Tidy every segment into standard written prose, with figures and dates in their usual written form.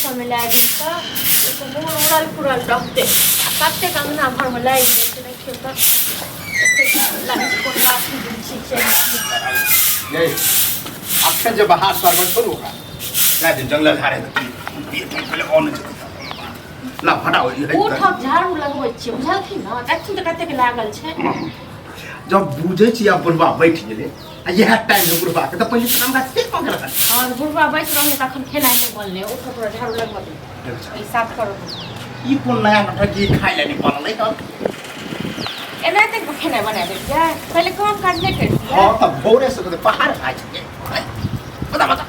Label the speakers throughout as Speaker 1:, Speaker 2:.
Speaker 1: समय लाग तो मुँह उड़ल फुड़ल रहते कते अंगना घर में लाग गए नहीं खेल
Speaker 2: अक्षर जब बाहर पर छोड़ू का ना दिन जंगल झाड़े पहले ऑन ना फटाओ
Speaker 1: उठक झाड़ू लगबै छियै बुझलखिन न देखथिन त कते के लागल छै
Speaker 2: जब बुझे छी अब बुढ़वा बैठ गेले आ यह टाइम में बुढ़वा के त पहले काम का से कौन करता
Speaker 1: और बुढ़वा बैठ रहले तखन खेनाइ नहीं बनले उठ पूरा झाड़ू लगबा दे ई साफ करो
Speaker 2: ई कोन नया नाटक की खाइ लेनी बनल है
Speaker 1: एना तक खेनाइ बना दे जा पहले काम काज नहीं कर
Speaker 2: हां त भोरे से तो पहाड़ खा छै बता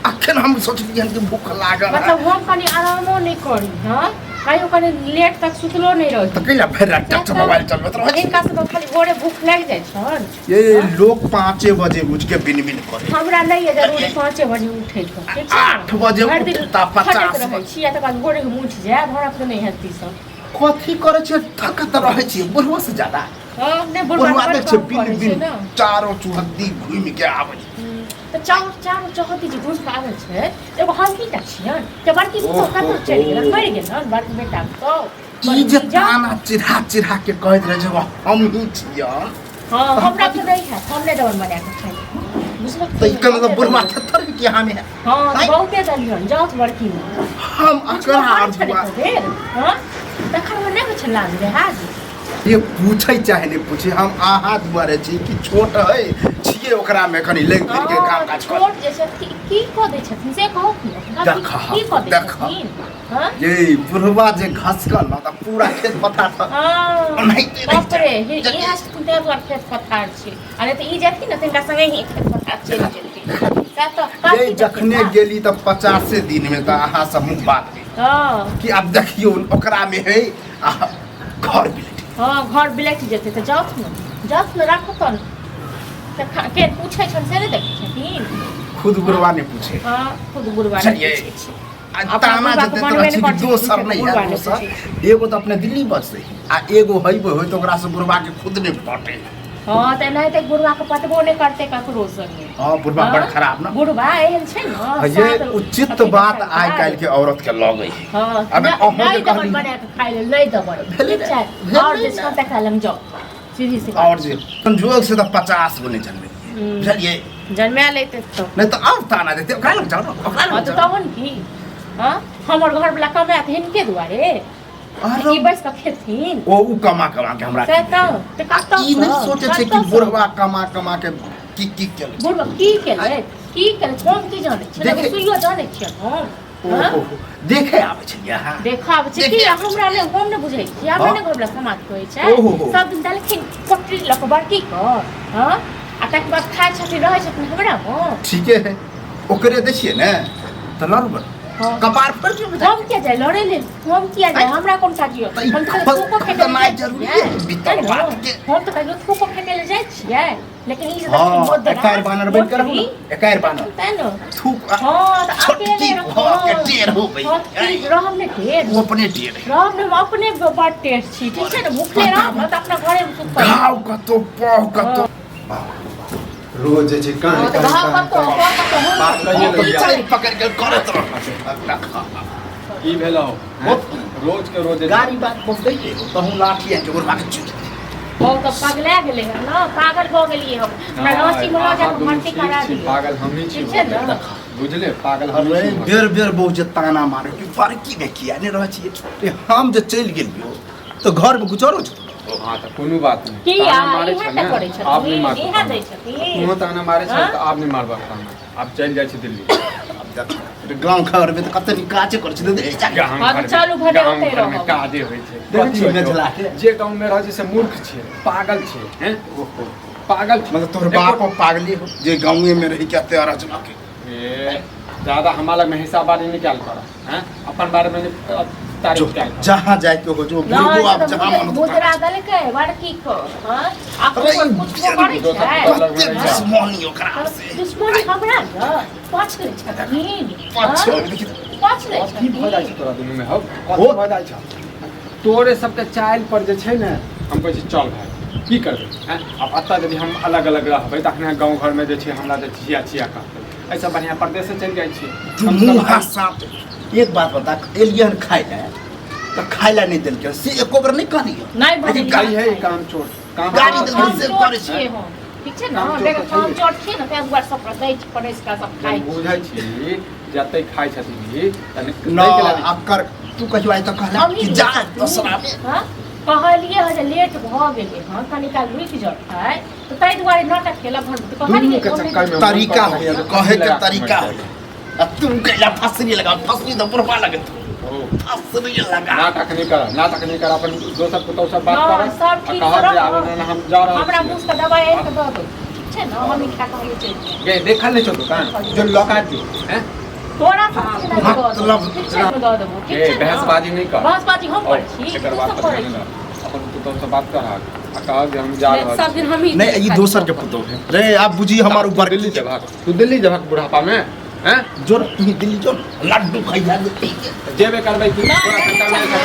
Speaker 2: अखन हम सोचलिए कि भूख लागल
Speaker 1: मतलब हम कनी आरामो नहीं करी हां कायो कनी लेट तक सुतलो नहीं रही
Speaker 2: त कैला फेर टच मोबाइल चलबत रह
Speaker 1: इनका सब खाली भोरे भूख लग जाय छन
Speaker 2: ये लोग 5 बजे उठ के बिन करे
Speaker 1: हमरा नहीं है जरूरी 5 बजे उठे के ठीक छै
Speaker 2: 8 बजे उठता 50
Speaker 1: रहे छी या त बाद भोरे के उठ जाय हमरा त नहीं हेती सब
Speaker 2: कथी करे छै थकत रहे छी बुढ़वा से ज्यादा
Speaker 1: हां ने बुढ़वा
Speaker 2: देख छै बिन चारो चुहद्दी घुम के आबै
Speaker 1: त चारो चहती जे घुस आबै छै एगो हल्की टा छियन त बड़की तो कतौ चली गेल मर गेल न बड़की बेटा तो
Speaker 2: ई जे ताना चिढ़ा के कहत रहे छै हम ही छियै
Speaker 1: हां हमरा तो नहीं है हमने डबल बना के खाई बुझलक
Speaker 2: त ई कने बुढ़वा थथर के हमें
Speaker 1: हां बहुते दलियन जात बड़की
Speaker 2: हम अकरा बुआ
Speaker 1: हां तखन में नहीं कुछ लाग रे हाज
Speaker 2: ये पूछै चाहे नहीं पूछे हम आहा दुआरे छी कि छोट है छिए ओकरा में कनी लग फिर के काम काज कर
Speaker 1: छोट जैसे की को दे छथिन से कहू की को दे छथिन हां
Speaker 2: ये बुढ़वा जे घसकल न त पूरा खेत पथार था
Speaker 1: हां
Speaker 2: नहीं
Speaker 1: बाप रे ई हास कुते पर खेत पथार छी अरे त ई जेती न तिनका संगे ही खेत पथार चल जेती सा तो
Speaker 2: ये जखने गेली त 50 दिन में त आहा सब मुंह बात
Speaker 1: हां
Speaker 2: कि अब देखियो ओकरा में है घर बिलेट
Speaker 1: हां घर बिलेट जेते त जात न राखो तन त के पूछै छन से नहीं देखै छथिन
Speaker 2: खुद बुढ़वा ने पूछे
Speaker 1: हां खुद बुढ़वा ने पूछे
Speaker 2: ताना जते तरह छी दोसर नहीं है दोसर एगो तो अपने दिल्ली बस आ एगो हइबो होय तो ओकरा से बुढ़वा के खुद ने पटे
Speaker 1: हां त नहीं त बुढ़वा के पटबो नहीं करते ककरो संगे
Speaker 2: हां बुढ़वा बड़ खराब ना
Speaker 1: बुढ़वा एहन छै न
Speaker 2: ये उचित बात आइ काल के औरत के लगे
Speaker 1: हां
Speaker 2: अब
Speaker 1: नहीं दबन बना के खाइ ले नहीं दबन ठीक छै और जे सब देखा लम जाओ सीधी सी
Speaker 2: और जे संजोग से तो 50 गो नहीं जन्मे बुझलिए
Speaker 1: जन्मे लेते तो
Speaker 2: नहीं तो अब ताना देते ओकरा लग जाओ ना ओकरा लग जाओ
Speaker 1: तहन की हां हमर घर वाला कमाए त हिनके दुआरे अरे ई बस कखेथिन
Speaker 2: ओ कमा के हमरा
Speaker 1: से त कतौ
Speaker 2: ई नहीं सोचे छै कि बुढ़वा कमा के की केले
Speaker 1: बुढ़वा की केले हम की जाने छै लेकिन सुइयो जाने छियै हम
Speaker 2: देखे आबै छै यहाँ
Speaker 1: देखाब छै कि हमरा ले हम ने बुझै छी हमरा ने घर वाला समाज कहै छै सब दिन दलखिन पटरी लक बड़की क हां आ तक बाद खाय छथि रहै छथि हमरा
Speaker 2: ठीक है ओकरे दै छियै ने त लड़ब कपार पर क्यों
Speaker 1: हम क्या जाए लड़े ले हम क्या जाए हमरा कौन सा जियो हम तो थोको खेले नहीं
Speaker 2: जरूरी है भीतर बात के
Speaker 1: हम तो कहियो थोको खेले ले जाय छियै लेकिन ई जे
Speaker 2: बहुत दे एकायर बानर बन कर एकायर बानर
Speaker 1: तैनो
Speaker 2: थूक
Speaker 1: हां त अकेले
Speaker 2: के टेर हो गई
Speaker 1: रहम ने टेर
Speaker 2: वो अपने टेर
Speaker 1: रहम ने अपने बड़ टेर छी ठीक छै न भूखले रहम त अपना घरे में सुत
Speaker 2: घाव का तो पाव का तो
Speaker 3: रोज जे कहां
Speaker 2: बात कहिए लगिया पकड़ के करत रह
Speaker 3: की भेलो रोज के रोज
Speaker 2: गाड़ी बात बोल दै तो हम लाठी है के बुढ़वा के चुट
Speaker 1: ओ तो पगला गेले न पागल हो गेलिए हम नरसी में जा भर्ती करा दी
Speaker 3: पागल हम ही छी बुझले पागल हम
Speaker 2: बेर बहुत जे ताना मारे कि फरकी ने किया ने रह छी हम जे चल गेलियो तो घर में गुजारो छ
Speaker 3: हां त कोनो बात नहीं
Speaker 1: की मारे छ ना आप नहीं मार इहा दै छथि
Speaker 3: वो ताना मारे छ त आप नहीं मारबा आप चल जाय छी दिल्ली
Speaker 2: अब देख गांव घर में तो कते काचे कर छ दे
Speaker 1: हां चालू भरे होते रहो
Speaker 3: काजे होय छै
Speaker 2: देखी मेथला के
Speaker 3: जे गांव में रह जे से मूर्ख छै पागल छै हैं पागल
Speaker 2: मतलब तोर बाप पागली हो जे गांव में रही के तैयार रचना के
Speaker 3: ए ज्यादा हमारा में हिसाब बारी निकाल कर हैं अपन बारे में तारीफ कर
Speaker 2: जहां जाए के हो जो बुढ़ो आप जहां मन
Speaker 1: मुद्रा दल के बड़की को हां अपन कुछ करे छै
Speaker 2: दुश्मनी ओकरा से
Speaker 1: दुश्मनी हमरा न पाछ करे छथिन पाछ ले
Speaker 3: की फायदा छै तोरा दुनू में हो कथि फायदा छै तोरे सबके चाइल पर जे छै ने हम कहै छी चल भाई की करबै हैं अब अत्ता यदि हम अलग अलग रहबै तखने गांव घर में जे छै हमरा जे छिया कहतै ऐसा बढ़िया परदेश से चल जाय छी
Speaker 2: मुंह साफ एक बात बता एलिए हन खाए ले तो खाए ला नहीं दिल के से एको बार नहीं कहनी
Speaker 1: नहीं भौजी
Speaker 3: गाड़ी है काम छोड़ काम
Speaker 2: गाड़ी तो
Speaker 1: हम
Speaker 2: से
Speaker 1: चोट
Speaker 2: करे
Speaker 1: छिए
Speaker 2: छै
Speaker 1: हो ठीक छै ना
Speaker 3: काम चोट
Speaker 1: देखो
Speaker 3: तो
Speaker 1: हम
Speaker 3: छैहे।
Speaker 1: चोट छिए ना तें दुआर सब पर दै पड़ेस का सब खाइ
Speaker 3: बुझै छी जते खाइ छथिन
Speaker 2: न अब कर तू कहियो आई तो कहला
Speaker 1: हम
Speaker 2: कि
Speaker 1: ही
Speaker 2: जा दसरा में
Speaker 1: हां कहलिए जे लेट भ गेले हां कनी काल रुक जतै तो तै दुआरे नाटक केला भर तो कहलिए
Speaker 3: के चक्कर में
Speaker 2: तरीका हो कहे के तरीका हो अब तुम कहला फसरी लगा फसरी तो पुरवा लगे फसरी लगा
Speaker 3: नाटक नहीं कर अपन दोसर पुतौ सब बात
Speaker 1: हाँ,
Speaker 3: कर
Speaker 1: सब ठीक
Speaker 3: कहत
Speaker 1: करब।
Speaker 3: जे आबे ना हम जा रहल
Speaker 1: हमरा
Speaker 3: छी।
Speaker 1: मुंह से दवाई एक दे दो ठीक छै ना हम खा कहलिए चल
Speaker 3: गे देखल नहीं छौ दुकान जो लगा दी हैं
Speaker 1: तोरा सब के
Speaker 2: मतलब-
Speaker 1: ठीक छै दे देबो ठीक
Speaker 3: ए
Speaker 1: छै ना?
Speaker 3: बहसबाजी नहीं कर
Speaker 1: बहसबाजी हम पर छी
Speaker 3: एकर
Speaker 1: तू
Speaker 3: बात
Speaker 1: सब
Speaker 3: पर
Speaker 1: करै
Speaker 3: ध्यान
Speaker 1: छी।
Speaker 3: दे। अपन पुतौ से बात कर आ कह जे हम जा रहल
Speaker 1: सब दिन हम ही
Speaker 2: नहीं ये दोसर के पुतो है रे आप बुझी हमार ऊपर
Speaker 3: दिल्ली जबक तू दिल्ली जबक बुढ़ापा में हैं
Speaker 2: जो तू दिल्ली जो लड्डू खाई जा ठीक है
Speaker 3: जेबे करबै तू तोरा सेंटर में